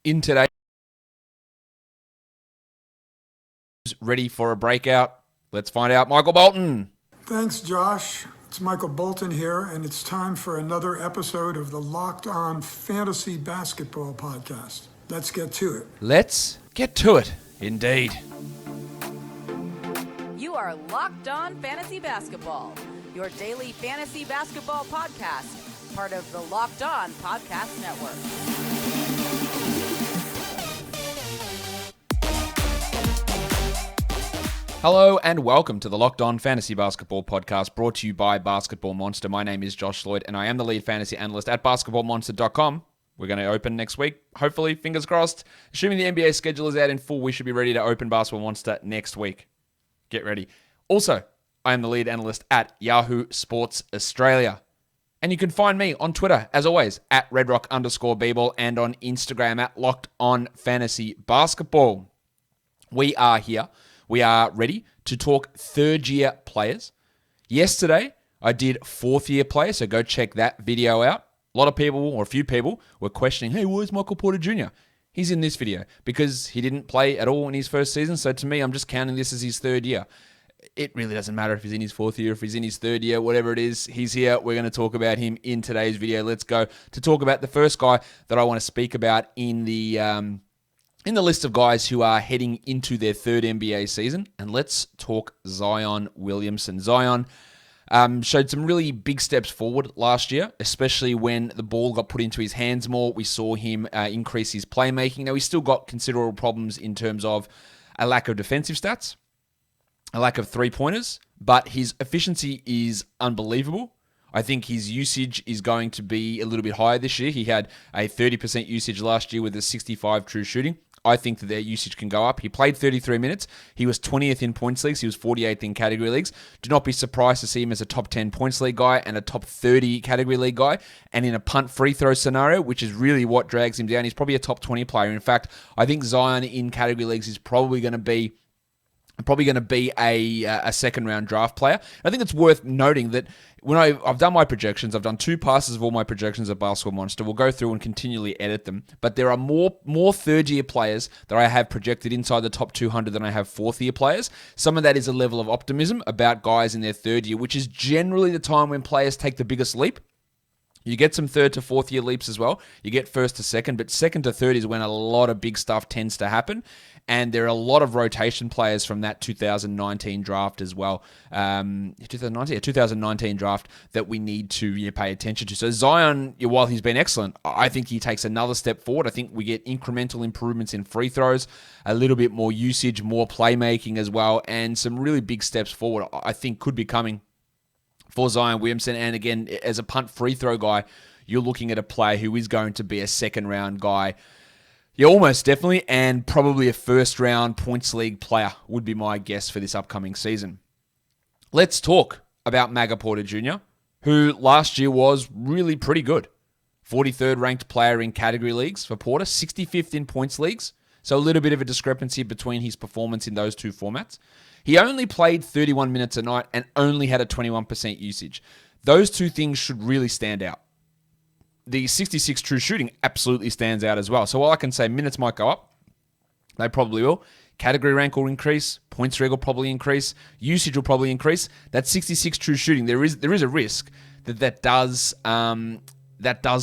in today. Ready for a breakout? Let's find out. Michael Bolton. Thanks, Josh. It's Michael Bolton here, and it's time for another episode of the Locked On Fantasy Basketball Podcast. Let's get to it. Let's get to it, indeed. You are Locked On Fantasy Basketball, your daily fantasy basketball podcast, part of the Locked On Podcast Network. Hello and welcome to the Locked On Fantasy Basketball Podcast, brought to you by Basketball Monster. My name is Josh Lloyd, and I am the lead fantasy analyst at basketballmonster.com. We're going to open next week, hopefully, fingers crossed. Assuming the NBA schedule is out in full, we should be ready to open Basketball Monster next week. Get ready. Also, I am the lead analyst at Yahoo Sports Australia. And you can find me on Twitter, as always, at redrock_bball and on Instagram at Locked On Fantasy Basketball. We are here. We are ready to talk third-year players. Yesterday, I did fourth-year players, so go check that video out. A lot of people, or a few people, were questioning, hey, where's Michael Porter Jr.? He's in this video because he didn't play at all in his first season, so to me, I'm just counting this as his third year. It really doesn't matter if he's in his fourth year, if he's in his third year, whatever it is, he's here. We're going to talk about him in today's video. Let's go to talk about the first guy that I want to speak about in the list of guys who are heading into their third NBA season, and let's talk Zion Williamson. Zion showed some really big steps forward last year, especially when the ball got put into his hands more. We saw him increase his playmaking. Now, he's still got considerable problems in terms of a lack of defensive stats, a lack of three-pointers, but his efficiency is unbelievable. I think his usage is going to be a little bit higher this year. He had a 30% usage last year with a 65 true shooting. I think that their usage can go up. He played 33 minutes. He was 20th in points leagues. He was 48th in category leagues. Do not be surprised to see him as a top 10 points league guy and a top 30 category league guy. And in a punt free throw scenario, which is really what drags him down, he's probably a top 20 player. In fact, I think Zion in category leagues is probably going to be a second round draft player. I think it's worth noting that when I've done my projections, I've done two passes of all my projections at Basketball Monster. We'll go through and continually edit them. But there are more third-year players that I have projected inside the top 200 than I have fourth-year players. Some of that is a level of optimism about guys in their third year, which is generally the time when players take the biggest leap. You get some third to fourth year leaps as well. You get first to second, but second to third is when a lot of big stuff tends to happen. And there are a lot of rotation players from that 2019 draft as well. 2019 draft that we need to pay attention to. So Zion, while he's been excellent, I think he takes another step forward. I think we get incremental improvements in free throws, a little bit more usage, more playmaking as well, and some really big steps forward I think could be coming for Zion Williamson. And again, as a punt free throw guy, you're looking at a player who is going to be a second round guy. Yeah, almost definitely, and probably a first round points league player would be my guess for this upcoming season. Let's talk about Maga Porter Jr., who last year was really pretty good. 43rd ranked player in category leagues for Porter, 65th in points leagues. So a little bit of a discrepancy between his performance in those two formats. He only played 31 minutes a night and only had a 21% usage. Those two things should really stand out. The 66 true shooting absolutely stands out as well. So while I can say minutes might go up, they probably will. Category rank will increase. Points reg will probably increase. Usage will probably increase. That 66 true shooting, there is a risk that does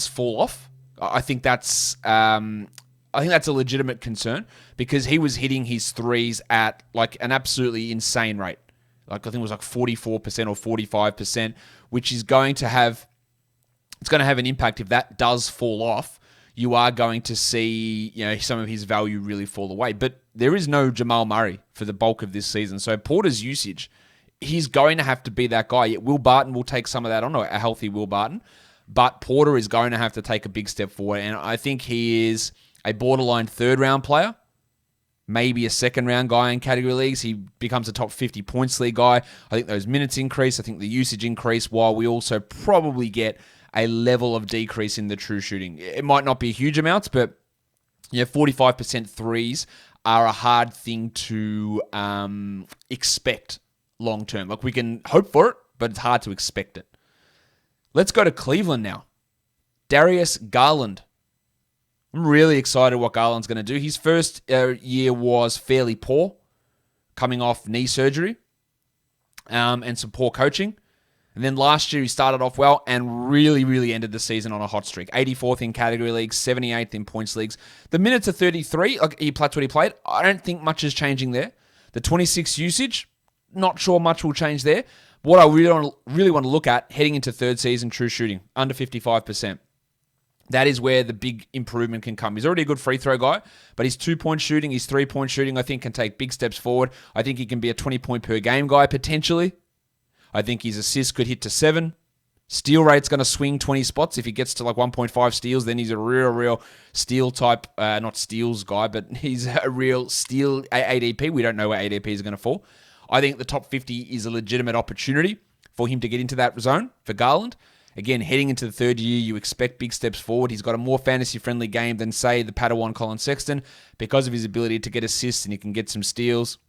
fall off. I think that's a legitimate concern because he was hitting his threes at like an absolutely insane rate. Like I think it was like 44% or 45%, which is going to have an impact. If that does fall off, you are going to see some of his value really fall away. But there is no Jamal Murray for the bulk of this season. So Porter's usage, he's going to have to be that guy. Will Barton will take some of that on, or a healthy Will Barton. But Porter is going to have to take a big step forward. And I think he is a borderline third round player, maybe a second round guy in category leagues. He becomes a top 50 points league guy. I think those minutes increase. I think the usage increase, while we also probably get a level of decrease in the true shooting. It might not be huge amounts, but 45% threes are a hard thing to expect long term. Like we can hope for it, but it's hard to expect it. Let's go to Cleveland now. Darius Garland. I'm really excited what Garland's going to do. His first year was fairly poor, coming off knee surgery and some poor coaching. And then last year he started off well and really, really ended the season on a hot streak. 84th in category leagues, 78th in points leagues. The minutes are 33. Like, that's what he played. I don't think much is changing there. The 26 usage, not sure much will change there. What I really want to look at heading into third season, true shooting, under 55%. That is where the big improvement can come. He's already a good free throw guy, but his 2-point shooting, his 3-point shooting, I think can take big steps forward. I think he can be a 20-point per game guy potentially. I think his assists could hit to 7. Steal rate's going to swing 20 spots. If he gets to like 1.5 steals, then he's a real steal type, not steals guy, but he's a real steal ADP. We don't know where ADP is going to fall. I think the top 50 is a legitimate opportunity for him to get into that zone for Garland. Again, heading into the third year, you expect big steps forward. He's got a more fantasy-friendly game than, say, the Padawan Colin Sexton because of his ability to get assists and he can get some steals.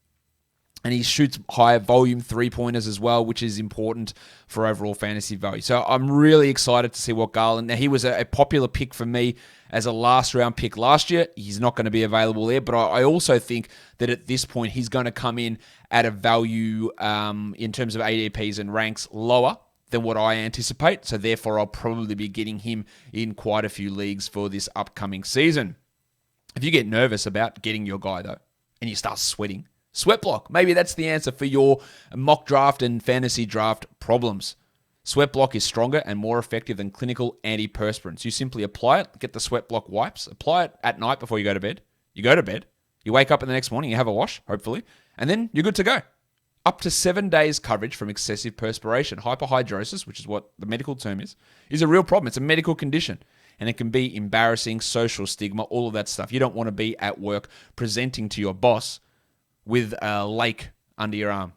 And he shoots higher volume three-pointers as well, which is important for overall fantasy value. So I'm really excited to see what Garland... Now, he was a popular pick for me as a last-round pick last year. He's not going to be available there, but I also think that at this point, he's going to come in at a value in terms of ADPs and ranks lower than what I anticipate. So therefore, I'll probably be getting him in quite a few leagues for this upcoming season. If you get nervous about getting your guy, though, and you start sweating, sweat block. Maybe that's the answer for your mock draft and fantasy draft problems. Sweat block is stronger and more effective than clinical antiperspirants. You simply apply it, get the sweat block wipes, apply it at night before you go to bed. You go to bed, you wake up in the next morning, you have a wash, hopefully, and then you're good to go. Up to 7 days coverage from excessive perspiration. Hyperhidrosis, which is what the medical term is a real problem. It's a medical condition. And it can be embarrassing, social stigma, all of that stuff. You don't want to be at work presenting to your boss with a lake under your arm.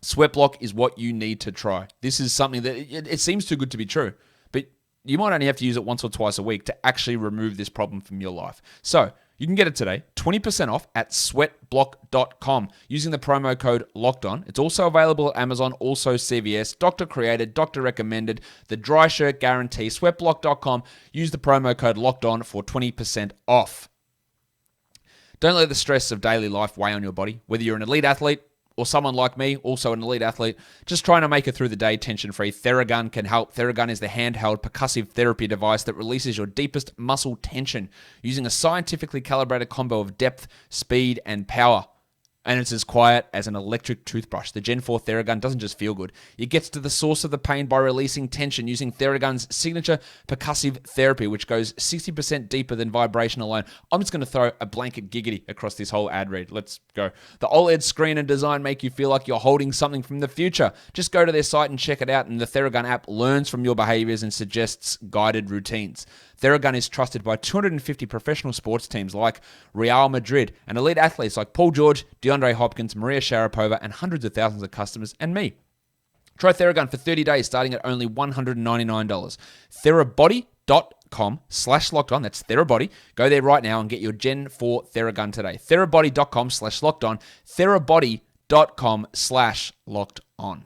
Sweat block is what you need to try. This is something that it seems too good to be true, but you might only have to use it once or twice a week to actually remove this problem from your life. So you can get it today, 20% off at sweatblock.com using the promo code LOCKEDON. It's also available at Amazon, also CVS, doctor created, doctor recommended, the dry shirt guarantee, sweatblock.com. Use the promo code LOCKEDON for 20% off. Don't let the stress of daily life weigh on your body. Whether you're an elite athlete or someone like me, also an elite athlete, just trying to make it through the day tension-free, Theragun can help. Theragun is the handheld percussive therapy device that releases your deepest muscle tension using a scientifically calibrated combo of depth, speed, and power. And it's as quiet as an electric toothbrush. The Gen 4 Theragun doesn't just feel good. It gets to the source of the pain by releasing tension using Theragun's signature percussive therapy, which goes 60% deeper than vibration alone. I'm just going to throw a blanket giggity across this whole ad read. Let's go. The OLED screen and design make you feel like you're holding something from the future. Just go to their site and check it out, and the Theragun app learns from your behaviors and suggests guided routines. Theragun is trusted by 250 professional sports teams like Real Madrid and elite athletes like Paul George, DeAndre Hopkins, Maria Sharapova, and hundreds of thousands of customers and me. Try Theragun for 30 days starting at only $199. Therabody.com/lockedon. That's Therabody. Go there right now and get your Gen 4 Theragun today. Therabody.com/lockedon. Therabody.com/lockedon.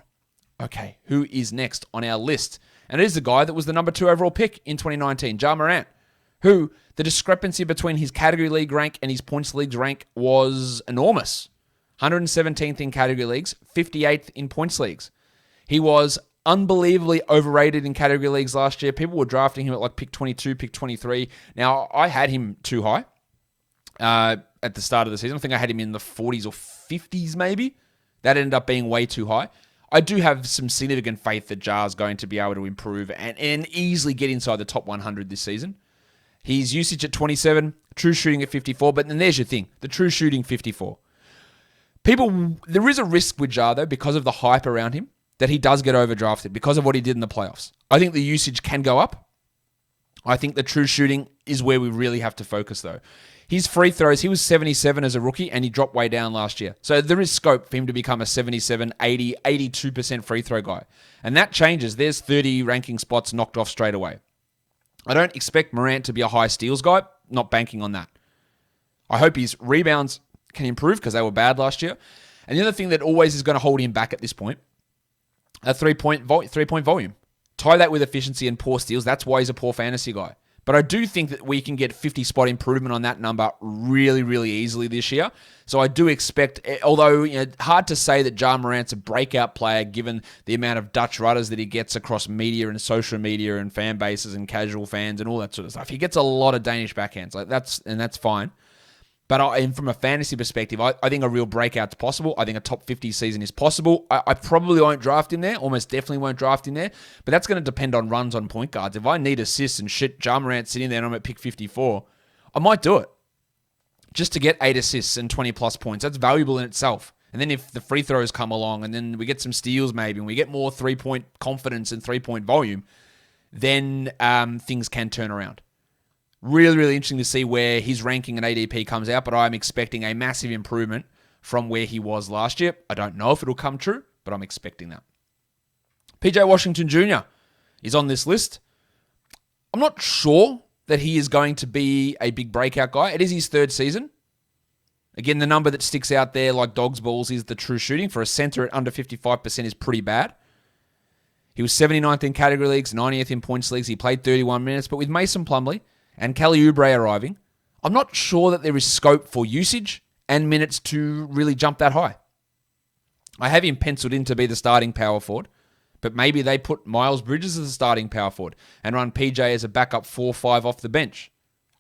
Okay, who is next on our list? And it is the guy that was the number 2 overall pick in 2019, Ja Morant, who the discrepancy between his category league rank and his points leagues rank was enormous. 117th in category leagues, 58th in points leagues. He was unbelievably overrated in category leagues last year. People were drafting him at like pick 22, pick 23. Now, I had him too high at the start of the season. I think I had him in the 40s or 50s maybe. That ended up being way too high. I do have some significant faith that Ja's going to be able to improve and easily get inside the top 100 this season. His usage at 27, true shooting at 54, but then there's your thing, the true shooting 54. There is a risk with Ja, though, because of the hype around him, that he does get overdrafted because of what he did in the playoffs. I think the usage can go up. I think the true shooting is where we really have to focus, though. His free throws, he was 77 as a rookie, and he dropped way down last year. So there is scope for him to become a 77, 80, 82% free throw guy. And that changes. There's 30 ranking spots knocked off straight away. I don't expect Morant to be a high steals guy. Not banking on that. I hope his rebounds can improve because they were bad last year. And the other thing that always is going to hold him back at this point, a three-point volume. Tie that with efficiency and poor steals. That's why he's a poor fantasy guy. But I do think that we can get 50 spot improvement on that number really, really easily this year. So I do expect, although hard to say that Ja Morant's a breakout player given the amount of Dutch rudders that he gets across media and social media and fan bases and casual fans and all that sort of stuff. He gets a lot of Danish backhands, that's fine. But from a fantasy perspective, I think a real breakout's possible. I think a top 50 season is possible. I probably won't draft him there. Almost definitely won't draft him there. But that's going to depend on runs on point guards. If I need assists and shit, Ja Morant sitting there and I'm at pick 54, I might do it. Just to get 8 assists and 20 plus points. That's valuable in itself. And then if the free throws come along and then we get some steals maybe and we get more 3-point confidence and 3-point volume, then things can turn around. Really, really interesting to see where his ranking and ADP comes out, but I'm expecting a massive improvement from where he was last year. I don't know if it'll come true, but I'm expecting that. PJ Washington Jr. is on this list. I'm not sure that he is going to be a big breakout guy. It is his 3rd season. Again, the number that sticks out there like dog's balls is the true shooting. For a center at under 55% is pretty bad. He was 79th in category leagues, 90th in points leagues. He played 31 minutes, but with Mason Plumlee and Kelly Oubre arriving, I'm not sure that there is scope for usage and minutes to really jump that high. I have him penciled in to be the starting power forward, but maybe they put Miles Bridges as the starting power forward and run PJ as a backup 4-5 off the bench.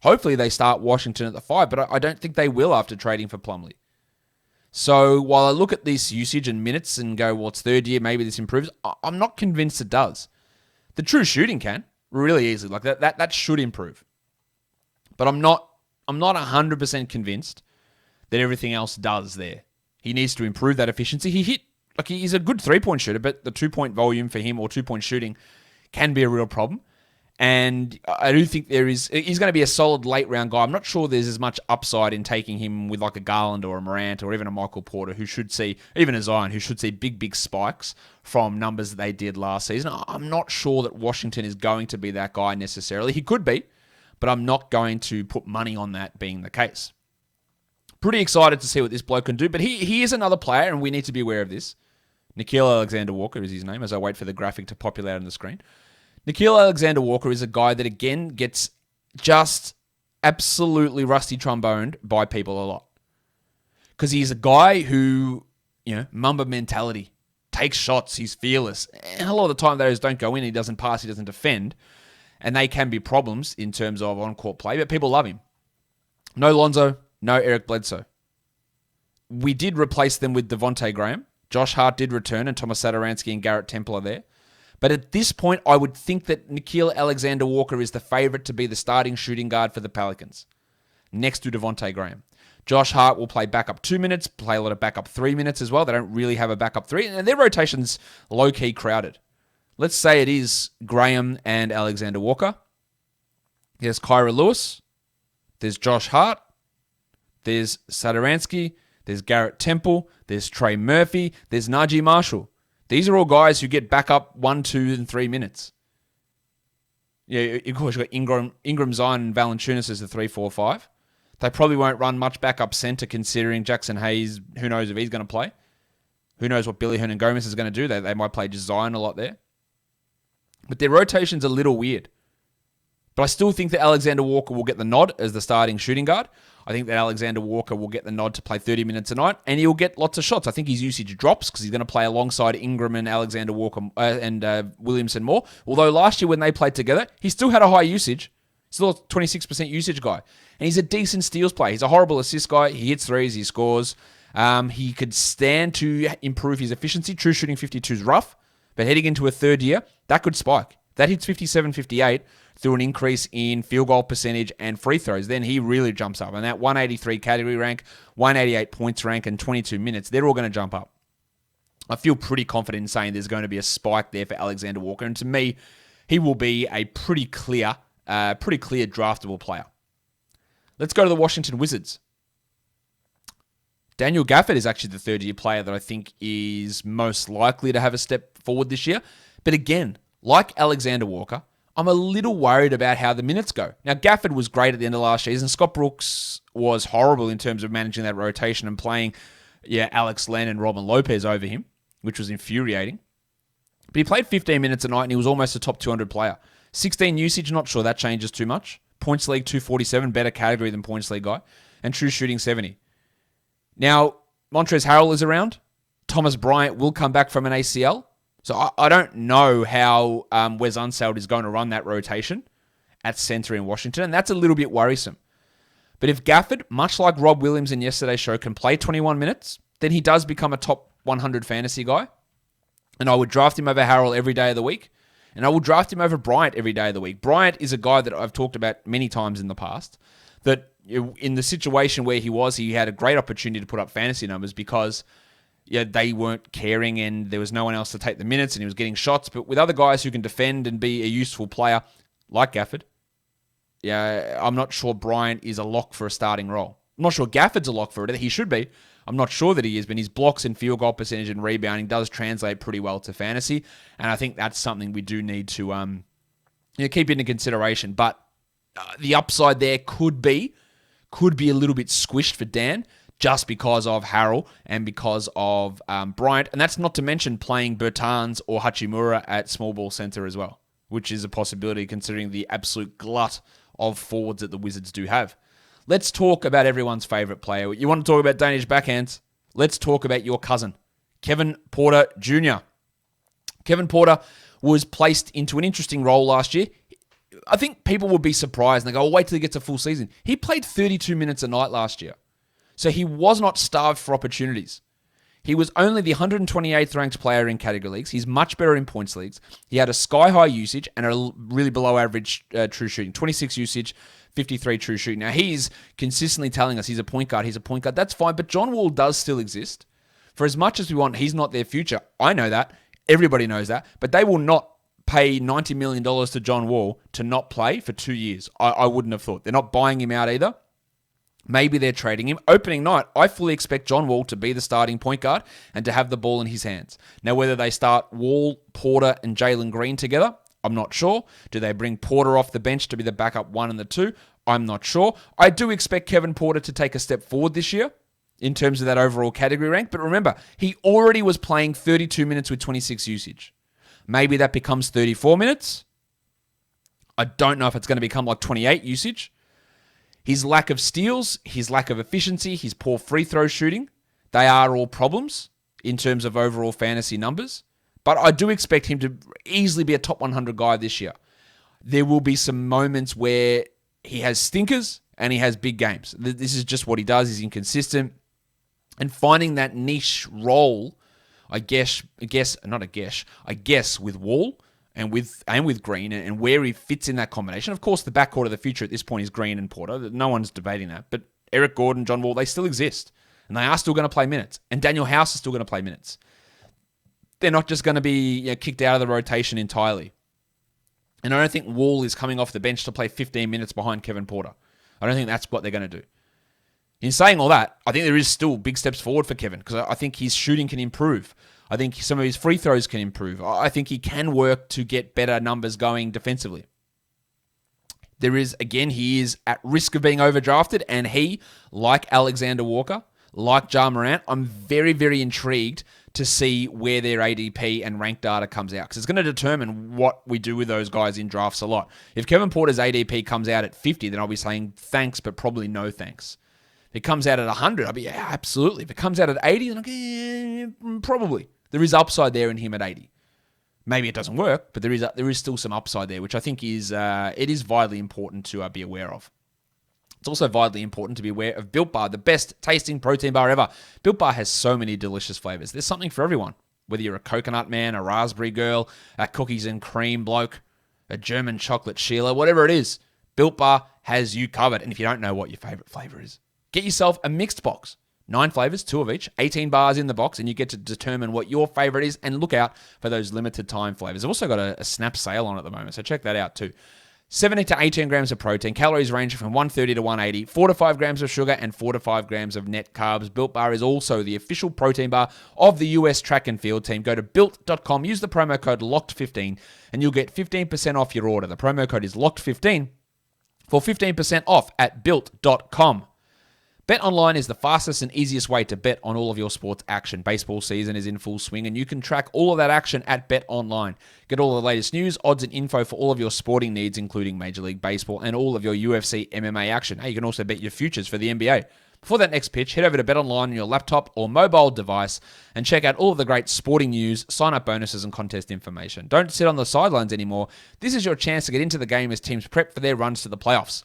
Hopefully they start Washington at the 5, but I don't think they will after trading for Plumlee. So while I look at this usage and minutes and go, well, it's 3rd year, maybe this improves, I'm not convinced it does. The true shooting can, really easily. Like that should improve. But I'm not 100% convinced that everything else does there. He needs to improve that efficiency. He's a good 3-point shooter, but the 2-point volume for him or 2-point shooting can be a real problem. And I do think he's going to be a solid late round guy. I'm not sure there's as much upside in taking him with like a Garland or a Morant or even a Michael Porter who should see, even a Zion, who should see big, big spikes from numbers that they did last season. I'm not sure that Washington is going to be that guy necessarily. He could be, but I'm not going to put money on that being the case. Pretty excited to see what this bloke can do, but he is another player, and we need to be aware of this. Nickeil Alexander-Walker is his name, as I wait for the graphic to populate on the screen. Nickeil Alexander-Walker is a guy that, again, gets just absolutely rusty tromboned by people a lot. Because he's a guy who, Mamba mentality, takes shots, he's fearless. And a lot of the time those don't go in, he doesn't pass, he doesn't defend. And they can be problems in terms of on-court play, but people love him. No Lonzo, no Eric Bledsoe. We did replace them with Devontae Graham. Josh Hart did return, and Thomas Satoransky and Garrett Temple are there. But at this point, I would think that Nickeil Alexander-Walker is the favorite to be the starting shooting guard for the Pelicans, next to Devontae Graham. Josh Hart will play backup 2 minutes, play a lot of backup 3 minutes as well. They don't really have a backup 3, and their rotation's low-key crowded. Let's say it is Graham and Alexander-Walker. There's Kyra Lewis. There's Josh Hart. There's Satoransky. There's Garrett Temple. There's Trey Murphy. There's Najee Marshall. These are all guys who get backup 1, 2, and 3 minutes. Yeah, of course, you've got Ingram, Zion, and Valanciunas as the 3, 4, 5. They probably won't run much backup center considering Jackson Hayes, who knows if he's going to play. Who knows what Billy Hernan-Gomez is going to do. They might play just Zion a lot there. But their rotation's a little weird. But I still think that Alexander-Walker will get the nod as the starting shooting guard. I think that Alexander-Walker will get the nod to play 30 minutes a night, and he'll get lots of shots. I think his usage drops because he's going to play alongside Ingram and Alexander-Walker and Williamson more. Although last year when they played together, he still had a high usage. Still a 26% usage guy. And he's a decent steals player. He's a horrible assist guy. He hits threes. He scores. He could stand to improve his efficiency. True shooting 52 is rough. But heading into a 3rd year, that could spike. That hits 57, 58 through an increase in field goal percentage and free throws. Then he really jumps up. And that 183 category rank, 188 points rank, and 22 minutes, they're all going to jump up. I feel pretty confident in saying there's going to be a spike there for Alexander-Walker. And to me, he will be a pretty clear draftable player. Let's go to the Washington Wizards. Daniel Gafford is actually the 3rd-year player that I think is most likely to have a step forward this year. But again, like Alexander-Walker, I'm a little worried about how the minutes go. Now, Gafford was great at the end of last season. Scott Brooks was horrible in terms of managing that rotation and playing Alex Len and Robin Lopez over him, which was infuriating. But he played 15 minutes a night and he was almost a top 200 player. 16 usage, not sure that changes too much. Points league 247, better category than points league guy. And true shooting 70. Now, Montrezl Harrell is around. Thomas Bryant will come back from an ACL. So I don't know how Wes Unseld is going to run that rotation at center in Washington. And that's a little bit worrisome. But if Gafford, much like Rob Williams in yesterday's show, can play 21 minutes, then he does become a top 100 fantasy guy. And I would draft him over Harrell every day of the week. And I will draft him over Bryant every day of the week. Bryant is a guy that I've talked about many times in the past, that in the situation where he had a great opportunity to put up fantasy numbers because they weren't caring and there was no one else to take the minutes and he was getting shots. But with other guys who can defend and be a useful player like Gafford, I'm not sure Bryant is a lock for a starting role. I'm not sure Gafford's a lock for it. He should be. I'm not sure that he is, but his blocks and field goal percentage and rebounding does translate pretty well to fantasy. And I think that's something we do need to keep into consideration. But the upside there could be a little bit squished for Dan just because of Harrell and because of Bryant. And that's not to mention playing Bertans or Hachimura at small ball center as well, which is a possibility considering the absolute glut of forwards that the Wizards do have. Let's talk about everyone's favorite player. You want to talk about Danish backhands? Let's talk about your cousin, Kevin Porter Jr. Kevin Porter was placed into an interesting role last year. I think people would be surprised and they go, wait till he gets a full season. He played 32 minutes a night last year. So he was not starved for opportunities. He was only the 128th ranked player in category leagues. He's much better in points leagues. He had a sky-high usage and a really below-average true shooting. 26 usage, 53 true shooting. Now, he's consistently telling us he's a point guard. That's fine, but John Wall does still exist. For as much as we want, he's not their future. I know that. Everybody knows that. But they will not pay $90 million to John Wall to not play for 2 years. I wouldn't have thought. They're not buying him out either. Maybe they're trading him. Opening night, I fully expect John Wall to be the starting point guard and to have the ball in his hands. Now, whether they start Wall, Porter, and Jalen Green together, I'm not sure. Do they bring Porter off the bench to be the backup 1 and the 2? I'm not sure. I do expect Kevin Porter to take a step forward this year in terms of that overall category rank. But remember, he already was playing 32 minutes with 26 usage. Maybe that becomes 34 minutes. I don't know if it's going to become like 28 usage. His lack of steals, his lack of efficiency, his poor free throw shooting, they are all problems in terms of overall fantasy numbers. But I do expect him to easily be a top 100 guy this year. There will be some moments where he has stinkers and he has big games. This is just what he does. He's inconsistent. And finding that niche role, I guess with Wall and with Green and where he fits in that combination. Of course, the backcourt of the future at this point is Green and Porter. No one's debating that. But Eric Gordon, John Wall, they still exist. And they are still going to play minutes. And Daniel House is still going to play minutes. They're not just going to be kicked out of the rotation entirely. And I don't think Wall is coming off the bench to play 15 minutes behind Kevin Porter. I don't think that's what they're going to do. In saying all that, I think there is still big steps forward for Kevin because I think his shooting can improve. I think some of his free throws can improve. I think he can work to get better numbers going defensively. He is at risk of being overdrafted, and he, like Alexander-Walker, like Ja Morant, I'm very, very intrigued to see where their ADP and rank data comes out because it's going to determine what we do with those guys in drafts a lot. If Kevin Porter's ADP comes out at 50, then I'll be saying thanks, but probably no thanks. If it comes out at 100, I'll be, yeah, absolutely. If it comes out at 80, then I'll go, probably. There is upside there in him at 80. Maybe it doesn't work, but there is still some upside there, which I think is vitally important to be aware of. It's also vitally important to be aware of Built Bar, the best tasting protein bar ever. Built Bar has so many delicious flavors. There's something for everyone. Whether you're a coconut man, a raspberry girl, a cookies and cream bloke, a German chocolate Sheila, whatever it is, Built Bar has you covered. And if you don't know what your favorite flavor is, get yourself a mixed box. 9 flavors, 2 of each, 18 bars in the box, and you get to determine what your favorite is and look out for those limited time flavors. I've also got a snap sale on at the moment, so check that out too. 70 to 18 grams of protein, calories ranging from 130 to 180, 4 to 5 grams of sugar, and 4 to 5 grams of net carbs. Built Bar is also the official protein bar of the US track and field team. Go to built.com, use the promo code LOCKED15, and you'll get 15% off your order. The promo code is LOCKED15 for 15% off at built.com. BetOnline is the fastest and easiest way to bet on all of your sports action. Baseball season is in full swing, and you can track all of that action at BetOnline. Get all the latest news, odds, and info for all of your sporting needs, including Major League Baseball and all of your UFC MMA action. Hey, you can also bet your futures for the NBA. Before that next pitch, head over to BetOnline on your laptop or mobile device and check out all of the great sporting news, sign-up bonuses, and contest information. Don't sit on the sidelines anymore. This is your chance to get into the game as teams prep for their runs to the playoffs.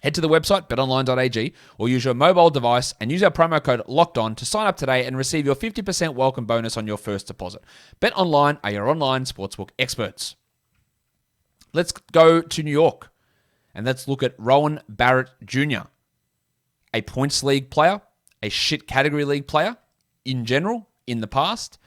Head to the website, betonline.ag, or use your mobile device and use our promo code LOCKEDON to sign up today and receive your 50% welcome bonus on your first deposit. BetOnline are your online sportsbook experts. Let's go to New York, and let's look at Rowan Barrett Jr., a points league player, a shit category league player in general in the past,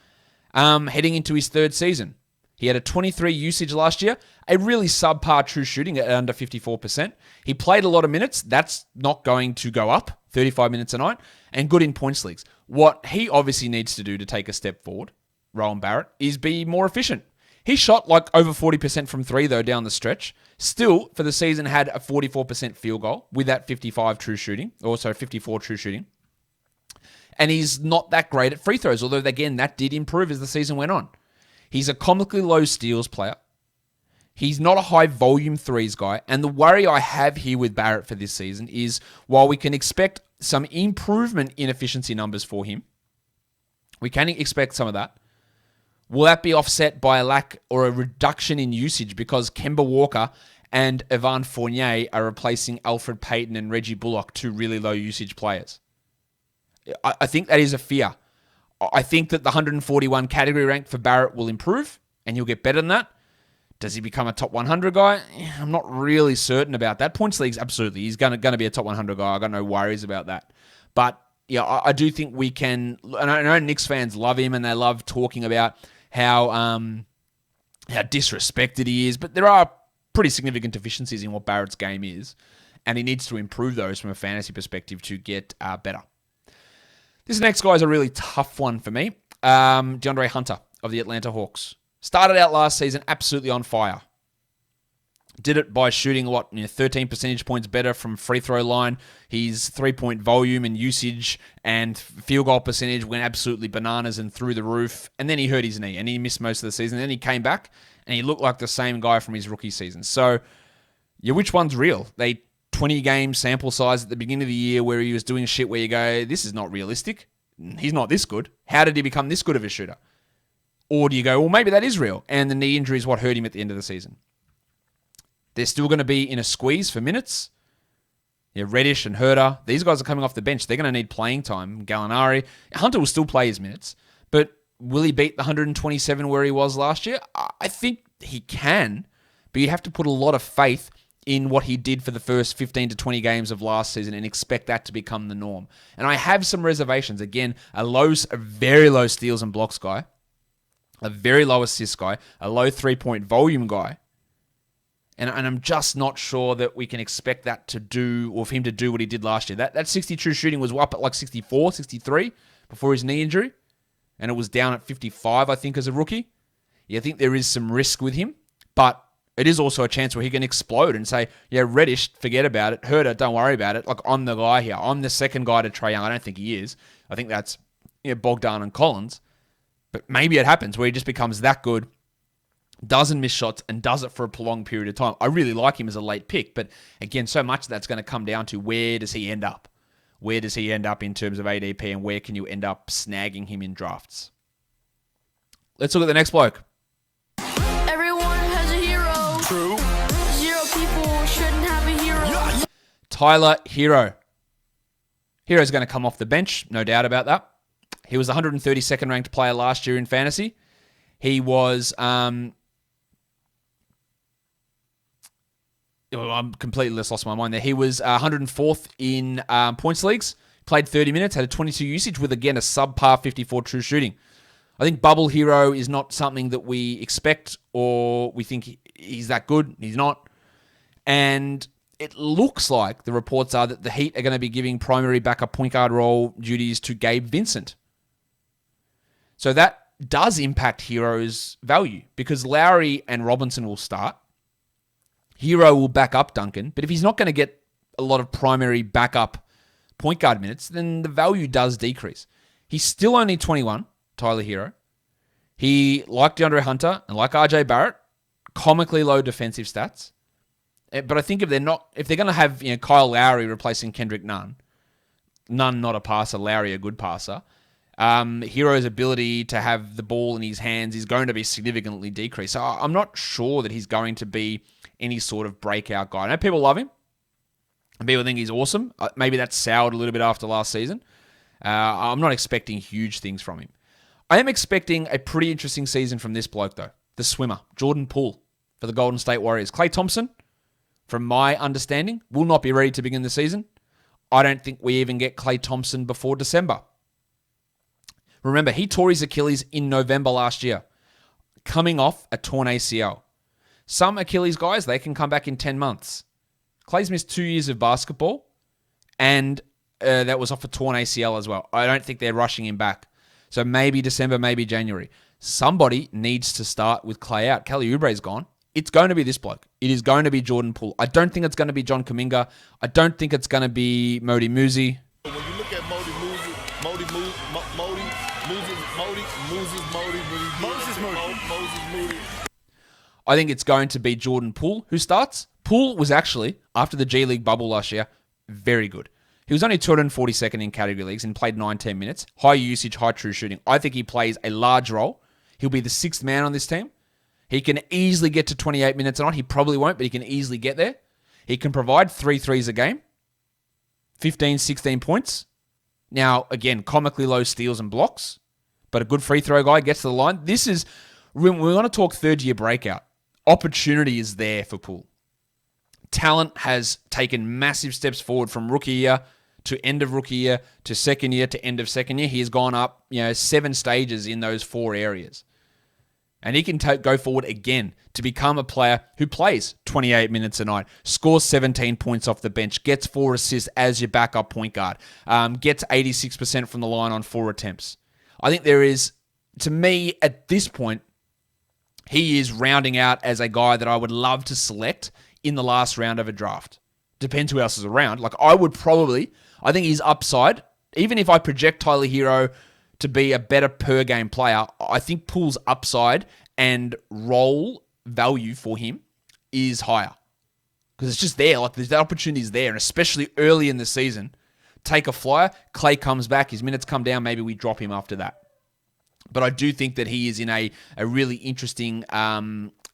heading into his third season. He had a 23 usage last year, a really subpar true shooting at under 54%. He played a lot of minutes. That's not going to go up, 35 minutes a night, and good in points leagues. What he obviously needs to do to take a step forward, Rowan Barrett, is be more efficient. He shot like over 40% from three, though, down the stretch. Still, for the season, had a 44% field goal with that 55 true shooting, also 54 true shooting. And he's not that great at free throws, although, again, that did improve as the season went on. He's a comically low steals player. He's not a high volume threes guy. And the worry I have here with Barrett for this season is while we can expect some improvement in efficiency numbers for him, we can expect some of that. Will that be offset by a lack or a reduction in usage because Kemba Walker and Evan Fournier are replacing Alfred Payton and Reggie Bullock, two really low usage players? I think that is a fear. I think that the 141 category rank for Barrett will improve, and he'll get better than that. Does he become a top 100 guy? I'm not really certain about that. Points leagues, absolutely. He's going to be a top 100 guy. I got no worries about that. But yeah, I do think we can. And I know Knicks fans love him, and they love talking about how disrespected he is. But there are pretty significant deficiencies in what Barrett's game is, and he needs to improve those from a fantasy perspective to get better. This next guy is a really tough one for me. DeAndre Hunter of the Atlanta Hawks. Started out last season absolutely on fire. Did it by shooting 13 percentage points better from free throw line. His three-point volume and usage and field goal percentage went absolutely bananas and through the roof. And then he hurt his knee and he missed most of the season. Then he came back and he looked like the same guy from his rookie season. So, yeah, which one's real? 20-game sample size at the beginning of the year where he was doing shit where you go, this is not realistic. He's not this good. How did he become this good of a shooter? Or do you go, well, maybe that is real, and the knee injury is what hurt him at the end of the season? They're still going to be in a squeeze for minutes. Yeah, Reddish and Herter, these guys are coming off the bench. They're going to need playing time. Gallinari, Hunter will still play his minutes, but will he beat the 127 where he was last year? I think he can, but you have to put a lot of faith in what he did for the first 15 to 20 games of last season and expect that to become the norm. And I have some reservations. Again, a very low steals and blocks guy, a very low assist guy, a low three-point volume guy. And I'm just not sure that we can expect that to do, or for him to do what he did last year. That 60 true shooting was up at like 64, 63 before his knee injury. And it was down at 55, I think, as a rookie. Yeah, I think there is some risk with him, but it is also a chance where he can explode and say, yeah, Reddish, forget about it. Herter, don't worry about it. Like, I'm the guy here. I'm the second guy to Trae Young. I don't think he is. I think that's Bogdan and Collins. But maybe it happens where he just becomes that good, doesn't miss shots, and does it for a prolonged period of time. I really like him as a late pick. But again, so much of that's going to come down to where does he end up? Where does he end up in terms of ADP, and where can you end up snagging him in drafts? Let's look at the next bloke. True. 0 people shouldn't have a hero. Yeah. Tyler Herro. Hero's going to come off the bench, no doubt about that. He was the 132nd ranked player last year in fantasy. He was, I'm completely lost my mind there. He was 104th in points leagues, played 30 minutes, had a 22 usage with, again, a subpar 54 true shooting. I think Bubble Hero is not something that we expect or we think he's that good. He's not. And it looks like the reports are that the Heat are going to be giving primary backup point guard role duties to Gabe Vincent. So that does impact Hero's value because Lowry and Robinson will start. Herro will back up Duncan. But if he's not going to get a lot of primary backup point guard minutes, then the value does decrease. He's still only 21, Tyler HERRO. He, like DeAndre Hunter and like RJ Barrett, comically low defensive stats. But I think if they're going to have Kyle Lowry replacing Kendrick Nunn not a passer, Lowry a good passer, HERRO's ability to have the ball in his hands is going to be significantly decreased. So I'm not sure that he's going to be any sort of breakout guy. I know people love him. And people think he's awesome. Maybe that's soured a little bit after last season. I'm not expecting huge things from him. I am expecting a pretty interesting season from this bloke, though. The swimmer, Jordan Poole, for the Golden State Warriors. Klay Thompson, from my understanding, will not be ready to begin the season. I don't think we even get Klay Thompson before December. Remember, he tore his Achilles in November last year, coming off a torn ACL. Some Achilles guys, they can come back in 10 months. Klay's missed 2 years of basketball, and that was off a torn ACL as well. I don't think they're rushing him back. So maybe December, maybe January. Somebody needs to start with Klay out. Kelly Oubre's gone. It's going to be this bloke. It is going to be Jordan Poole. I don't think it's going to be John Kuminga. I don't think it's going to be Modi Muzi. When you look at Moses Moody. I think it's going to be Jordan Poole who starts. Poole was actually, after the G League bubble last year, very good. He was only 242nd in category leagues and played 19 minutes. High usage, high true shooting. I think he plays a large role. He'll be the sixth man on this team. He can easily get to 28 minutes a night. He probably won't, but he can easily get there. He can provide 3 threes a game. 15, 16 points. Now, again, comically low steals and blocks, but a good free throw guy, gets to the line. This is, when we want to talk third-year breakout, opportunity is there for Poole. Talent has taken massive steps forward from rookie year to end of rookie year to second year to end of second year. He has gone up 7 stages in those 4 areas. And he can go forward again to become a player who plays 28 minutes a night, scores 17 points off the bench, gets 4 assists as your backup point guard, gets 86% from the line on 4 attempts. I think there is, to me, at this point, he is rounding out as a guy that I would love to select in the last round of a draft. Depends who else is around. I think his upside, even if I project Tyler HERRO to be a better per game player, I think Poole's upside and role value for him is higher. Because it's just there. That opportunity is there. And especially early in the season, take a flyer. Klay comes back. His minutes come down. Maybe we drop him after that. But I do think that he is in a really interesting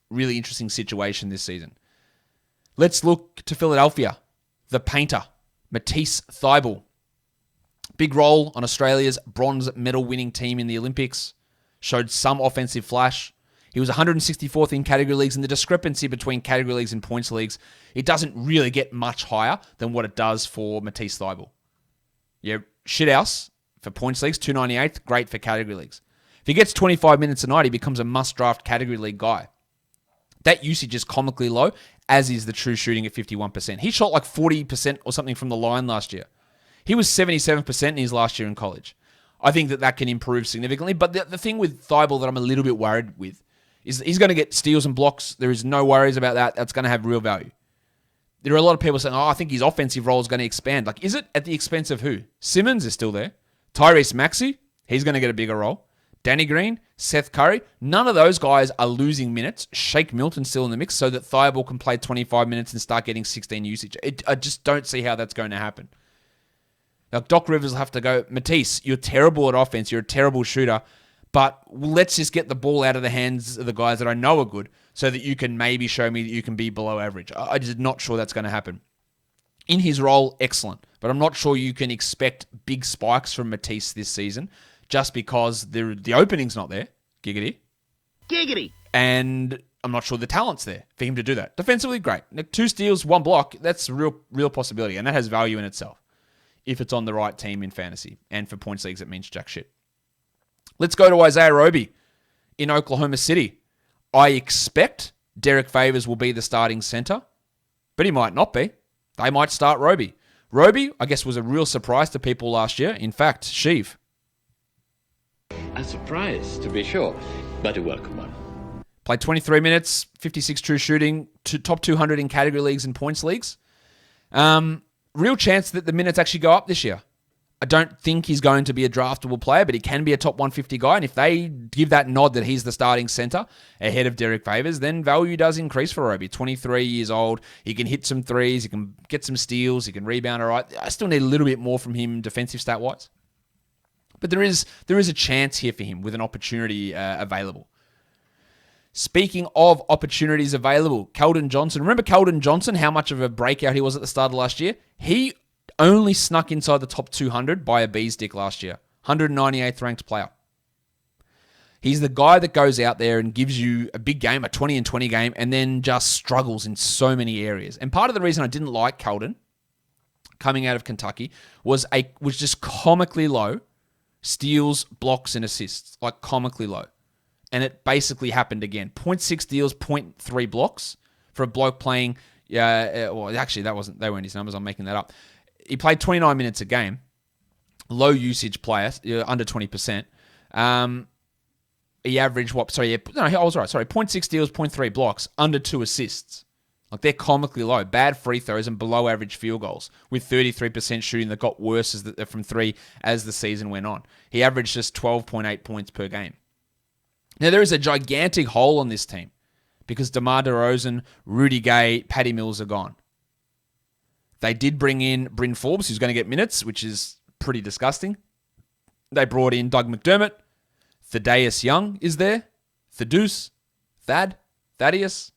situation this season. Let's look to Philadelphia. The painter, Matisse Thybulle. Big role on Australia's bronze medal winning team in the Olympics. Showed some offensive flash. He was 164th in category leagues, and the discrepancy between category leagues and points leagues, it doesn't really get much higher than what it does for Matisse Thybulle. Yeah, shithouse for points leagues, 298th, great for category leagues. If he gets 25 minutes a night, he becomes a must-draft category league guy. That usage is comically low, as is the true shooting at 51%. He shot like 40% or something from the line last year. He was 77% in his last year in college. I think that can improve significantly. But the thing with Thybulle that I'm a little bit worried with is he's going to get steals and blocks. There is no worries about that. That's going to have real value. There are a lot of people saying, I think his offensive role is going to expand. Is it at the expense of who? Simmons is still there. Tyrese Maxey, he's going to get a bigger role. Danny Green, Seth Curry, none of those guys are losing minutes. Shake Milton's still in the mix so that Thybulle can play 25 minutes and start getting 16 usage. I just don't see how that's going to happen. Now, Doc Rivers will have to go, Matisse, you're terrible at offense. You're a terrible shooter. But let's just get the ball out of the hands of the guys that I know are good so that you can maybe show me that you can be below average. I'm just not sure that's going to happen. In his role, excellent. But I'm not sure you can expect big spikes from Matisse this season just because the opening's not there. Giggity. Giggity. And I'm not sure the talent's there for him to do that. Defensively, great. 2 steals, 1 block, that's a real possibility. And that has value in itself if it's on the right team in fantasy. And for points leagues, it means jack shit. Let's go to Isaiah Roby in Oklahoma City. I expect Derek Favors will be the starting center, but he might not be. They might start Roby. Roby, I guess, was a real surprise to people last year. In fact, Sheev. A surprise, to be sure, but a welcome one. Played 23 minutes, 56 true shooting, top 200 in category leagues and points leagues. real chance that the minutes actually go up this year. I don't think he's going to be a draftable player, but he can be a top 150 guy. And if they give that nod that he's the starting center ahead of Derek Favors, then value does increase for Roby. 23 years old. He can hit some threes. He can get some steals. He can rebound all right. I still need a little bit more from him defensive stat-wise. But there is a chance here for him with an opportunity available. Speaking of opportunities available, Keldon Johnson. Remember Keldon Johnson, how much of a breakout he was at the start of last year? He only snuck inside the top 200 by a bee's dick last year. 198th ranked player. He's the guy that goes out there and gives you a big game, a 20 and 20 game, and then just struggles in so many areas. And part of the reason I didn't like Keldon coming out of Kentucky was just comically low steals, blocks, and assists. Like comically low. And it basically happened again. 0.6 steals, 0.3 blocks for a bloke playing. Well, actually, they weren't his numbers. I'm making that up. He played 29 minutes a game. Low usage player, under 20%. He averaged what? Sorry, I was right. Sorry, 0.6 steals, 0.3 blocks, under 2 assists. Like they're comically low. Bad free throws and below average field goals with 33% shooting that got worse from 3 as the season went on. He averaged just 12.8 points per game. Now, there is a gigantic hole on this team because DeMar DeRozan, Rudy Gay, Patty Mills are gone. They did bring in Bryn Forbes, who's going to get minutes, which is pretty disgusting. They brought in Doug McDermott. Thaddeus Young is there. Thaddeus. Thaddeus.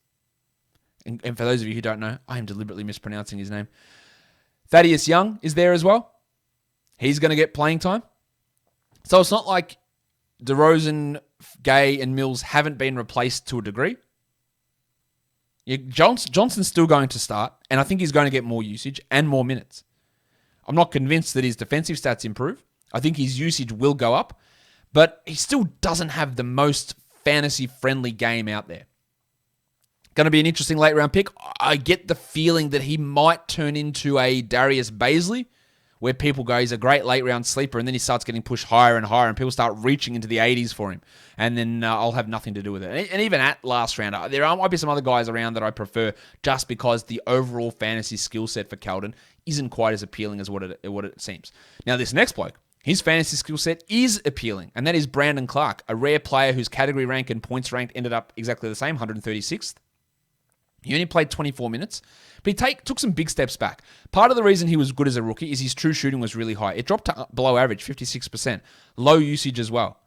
And for those of you who don't know, I am deliberately mispronouncing his name. Thaddeus Young is there as well. He's going to get playing time. So it's not like DeRozan, Gay, and Mills haven't been replaced to a degree. Johnson's still going to start, and I think he's going to get more usage and more minutes. I'm not convinced that his defensive stats improve. I think his usage will go up, but he still doesn't have the most fantasy-friendly game out there. Going to be an interesting late-round pick. I get the feeling that he might turn into a Darius Bazley, where people go, he's a great late-round sleeper, and then he starts getting pushed higher and higher, and people start reaching into the 80s for him, and then I'll have nothing to do with it. And even at last round, there might be some other guys around that I prefer just because the overall fantasy skill set for Keldon isn't quite as appealing as what it seems. Now, this next bloke, his fantasy skill set is appealing, and that is Brandon Clarke, a rare player whose category rank and points rank ended up exactly the same, 136th. He only played 24 minutes, but he took some big steps back. Part of the reason he was good as a rookie is his true shooting was really high. It dropped to below average, 56%. Low usage as well.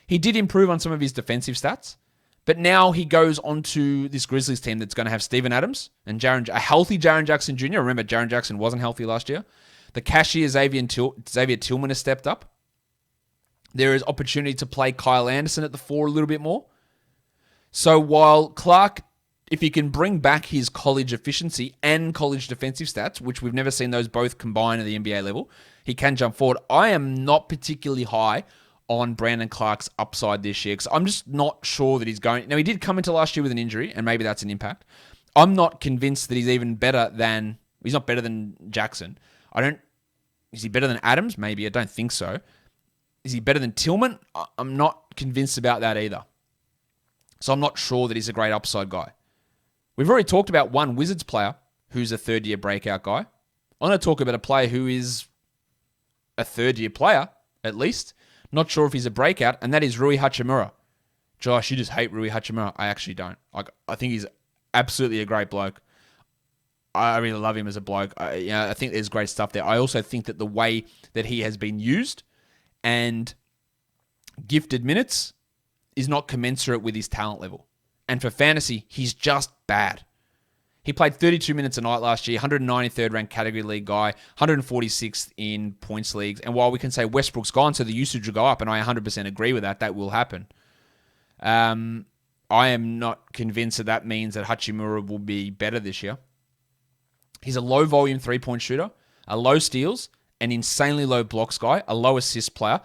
He did improve on some of his defensive stats, but now he goes onto this Grizzlies team that's going to have Steven Adams and a healthy Jaren Jackson Jr. Remember, Jaren Jackson wasn't healthy last year. The cashier Xavier Tillman has stepped up. There is opportunity to play Kyle Anderson at the 4 a little bit more. So while Clarke, if he can bring back his college efficiency and college defensive stats, which we've never seen those both combine at the NBA level, he can jump forward. I am not particularly high on Brandon Clarke's upside this year because I'm just not sure that he's going. Now, he did come into last year with an injury, and maybe that's an impact. I'm not convinced that he's even better than. He's not better than Jackson. Is he better than Adams? Maybe. I don't think so. Is he better than Tillman? I'm not convinced about that either. So I'm not sure that he's a great upside guy. We've already talked about one Wizards player who's a third-year breakout guy. I'm going to talk about a player who is a third-year player, at least. Not sure if he's a breakout, and that is Rui Hachimura. Josh, you just hate Rui Hachimura. I actually don't. I think he's absolutely a great bloke. I really love him as a bloke. I think there's great stuff there. I also think that the way that he has been used and gifted minutes is not commensurate with his talent level. And for fantasy, he's just bad. He played 32 minutes a night last year, 193rd ranked category league guy, 146th in points leagues. And while we can say Westbrook's gone, so the usage will go up, and I 100% agree with that, that will happen. I am not convinced that means that Hachimura will be better this year. He's a low volume 3-point shooter, a low steals, an insanely low blocks guy, a low assist player,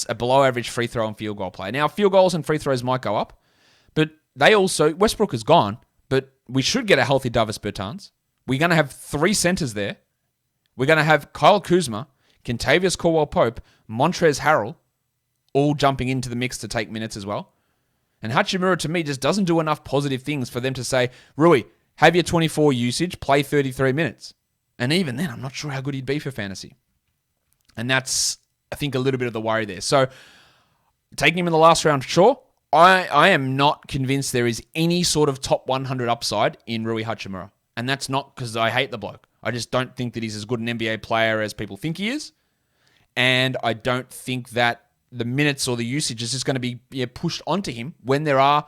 a below average free throw and field goal player. Now, field goals and free throws might go up, but Westbrook is gone, but we should get a healthy Davis Bertans. We're going to have 3 centers there. We're going to have Kyle Kuzma, Kentavious Caldwell-Pope, Montrezl Harrell, all jumping into the mix to take minutes as well. And Hachimura, to me, just doesn't do enough positive things for them to say, Rui, have your 24 usage, play 33 minutes. And even then, I'm not sure how good he'd be for fantasy. And that's, I think, a little bit of the worry there. So taking him in the last round, sure. I am not convinced there is any sort of top 100 upside in Rui Hachimura. And that's not because I hate the bloke. I just don't think that he's as good an NBA player as people think he is. And I don't think that the minutes or the usage is just going to be pushed onto him when there are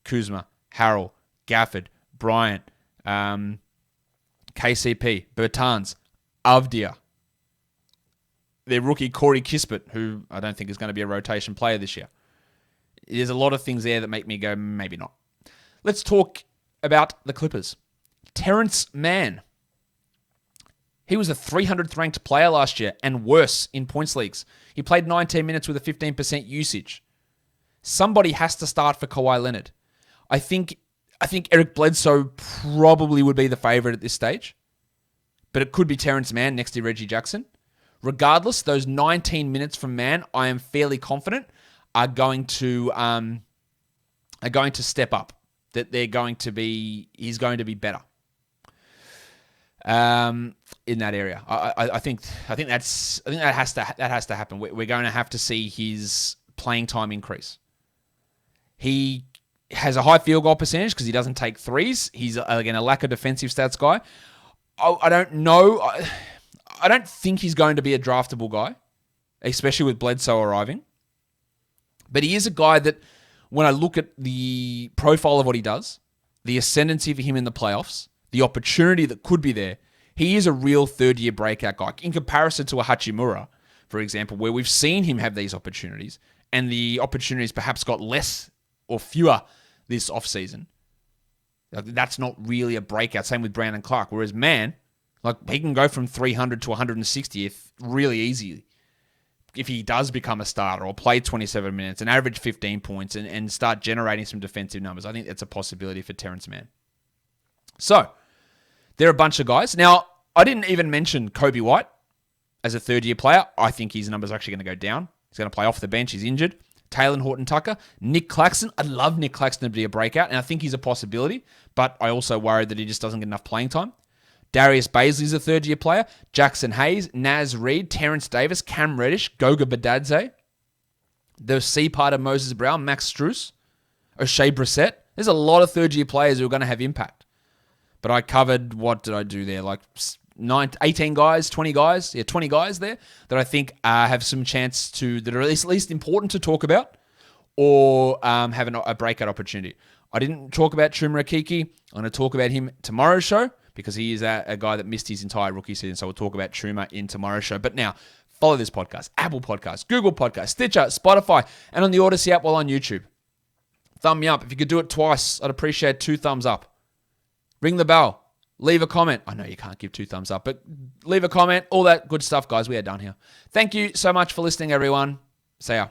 Kuzma, Harrell, Gafford, Bryant, KCP, Bertans, Avdia, their rookie Corey Kispert, who I don't think is going to be a rotation player this year. There's a lot of things there that make me go, maybe not. Let's talk about the Clippers. Terrence Mann. He was a 300th ranked player last year and worse in points leagues. He played 19 minutes with a 15% usage. Somebody has to start for Kawhi Leonard. I think Eric Bledsoe probably would be the favorite at this stage, but it could be Terrence Mann next to Reggie Jackson. Regardless, those 19 minutes from Mann, I am fairly confident are going to step up. That he's going to be better. In that area, I think that has to happen. We're going to have to see his playing time increase. He has a high field goal percentage because he doesn't take threes. He's again a lack of defensive stats guy. I don't know. I don't think he's going to be a draftable guy, especially with Bledsoe arriving. But he is a guy that, when I look at the profile of what he does, the ascendancy for him in the playoffs, the opportunity that could be there, he is a real third-year breakout guy. In comparison to a Hachimura, for example, where we've seen him have these opportunities, and the opportunities perhaps got less or fewer this offseason. That's not really a breakout. Same with Brandon Clarke. Whereas Mann, he can go from 300 to 160 really easily if he does become a starter or play 27 minutes and average 15 points and start generating some defensive numbers. I think that's a possibility for Terrence Mann. So, there are a bunch of guys. Now, I didn't even mention Kobe White as a third-year player. I think his numbers are actually going to go down. He's going to play off the bench. He's injured. Taylor Horton-Tucker. Nick Claxton. I'd love Nick Claxton to be a breakout, and I think he's a possibility, but I also worry that he just doesn't get enough playing time. Darius Baisley's a third-year player. Jackson Hayes, Naz Reid, Terrence Davis, Cam Reddish, Goga Badadze. The C part of Moses Brown, Max Strus, O'Shea Brissett. There's a lot of third-year players who are going to have impact. But I covered, what did I do there? 18 guys, 20 guys. Yeah, 20 guys there that I think have some chance that are at least important to talk about or have a breakout opportunity. I didn't talk about Chuma Akiki. I'm going to talk about him tomorrow's show because he is a guy that missed his entire rookie season. So we'll talk about Chuma in tomorrow's show. But now, follow this podcast, Apple Podcasts, Google Podcasts, Stitcher, Spotify, and on the Odyssey app while on YouTube. Thumb me up. If you could do it twice, I'd appreciate 2 thumbs up. Ring the bell. Leave a comment. I know you can't give 2 thumbs up, but leave a comment. All that good stuff, guys. We are done here. Thank you so much for listening, everyone. See ya.